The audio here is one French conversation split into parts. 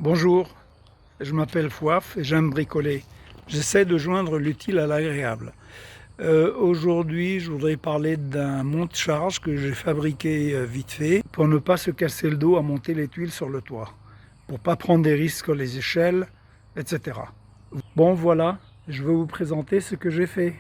Bonjour, je m'appelle Fouaf et j'aime bricoler. J'essaie de joindre l'utile à l'agréable. Aujourd'hui, je voudrais parler d'un monte-charge que j'ai fabriqué vite fait pour ne pas se casser le dos à monter les tuiles sur le toit, pour pas prendre des risques sur les échelles, etc. Bon voilà, je vais vous présenter ce que j'ai fait.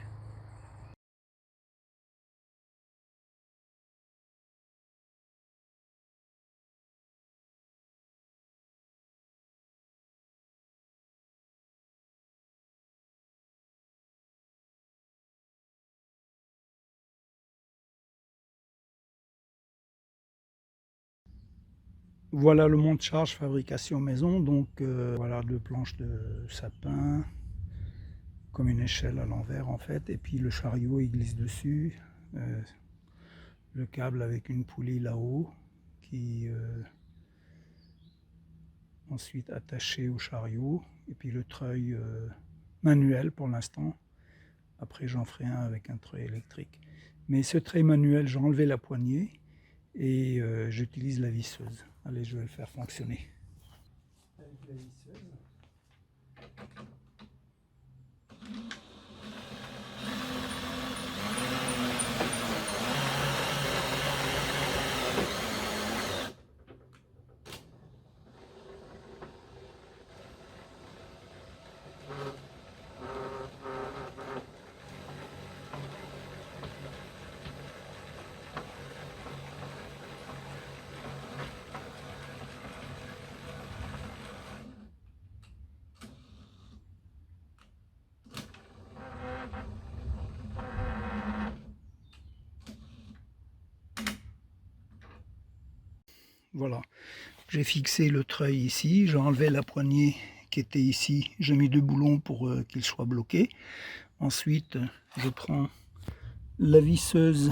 Voilà le monte-charge fabrication maison, donc voilà deux planches de sapin, comme une échelle à l'envers en fait, et puis le chariot il glisse dessus, le câble avec une poulie là-haut qui ensuite attaché au chariot, et puis le treuil manuel pour l'instant. Après j'en ferai un avec un treuil électrique, mais ce treuil manuel j'ai enlevé la poignée et j'utilise la visseuse. Allez, je vais le faire fonctionner avec la visseuse. Voilà, j'ai fixé le treuil ici, j'ai enlevé la poignée qui était ici, j'ai mis deux boulons pour qu'il soit bloqué. Ensuite, je prends la visseuse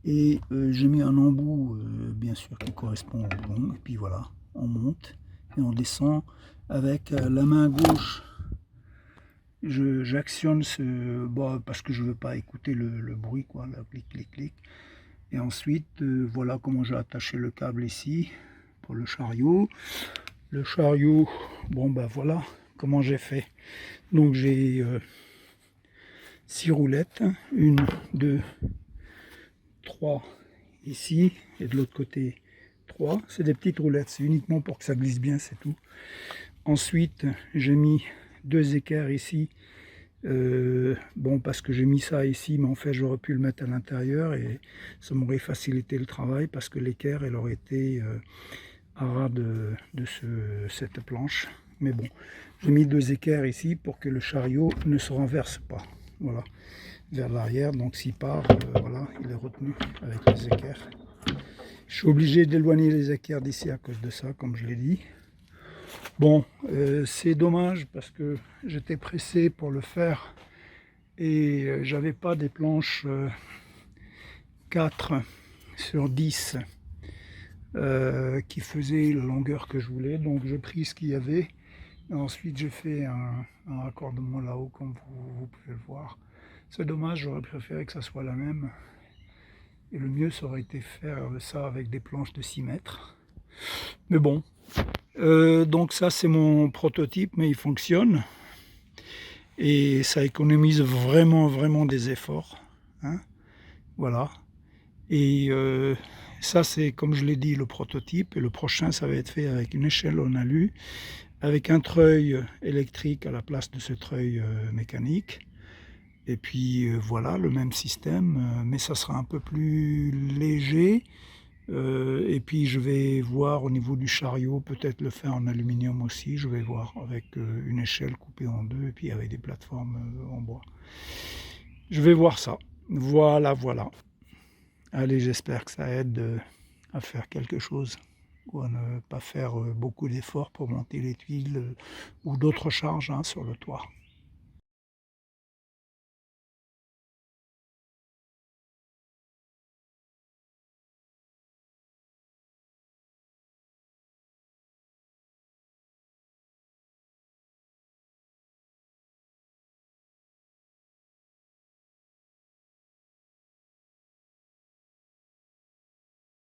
et j'ai mis un embout bien sûr qui correspond au boulon, et puis voilà, on monte et on descend avec la main gauche. J'actionne ce bas parce que je ne veux pas écouter le bruit, quoi, le clic clic clic. Et ensuite voilà comment j'ai attaché le câble ici pour le chariot. Le chariot, bon ben voilà comment j'ai fait. Donc j'ai 6 roulettes, une, deux, 3 ici et de l'autre côté 3. C'est des petites roulettes, c'est uniquement pour que ça glisse bien, c'est tout. Ensuite j'ai mis 2 équerres ici, bon parce que j'ai mis ça ici, mais en fait j'aurais pu le mettre à l'intérieur et ça m'aurait facilité le travail parce que l'équerre elle aurait été à ras de cette planche. Mais bon, j'ai mis 2 équerres ici pour que le chariot ne se renverse pas. Voilà, vers l'arrière, donc s'il part, voilà, il est retenu avec les équerres. Je suis obligé d'éloigner les équerres d'ici à cause de ça, comme je l'ai dit. Bon, c'est dommage parce que j'étais pressé pour le faire et j'avais pas des planches 4 sur 10 qui faisaient la longueur que je voulais, donc j'ai pris ce qu'il y avait. Et ensuite j'ai fait un raccordement là-haut comme vous pouvez le voir. C'est dommage, j'aurais préféré que ça soit la même. Et le mieux, ça aurait été faire ça avec des planches de 6 mètres. Mais bon, donc ça c'est mon prototype, mais il fonctionne. Et ça économise vraiment, vraiment des efforts. Hein, voilà. Et ça c'est, comme je l'ai dit, le prototype. Et le prochain, ça va être fait avec une échelle en alu, avec un treuil électrique à la place de ce treuil mécanique. Et puis voilà, le même système, mais ça sera un peu plus léger. Et puis je vais voir au niveau du chariot, peut-être le faire en aluminium aussi, je vais voir, avec une échelle coupée en deux, et puis avec des plateformes en bois. Je vais voir ça. Voilà, voilà. Allez, j'espère que ça aide à faire quelque chose, ou à ne pas faire beaucoup d'efforts pour monter les tuiles ou d'autres charges hein, sur le toit.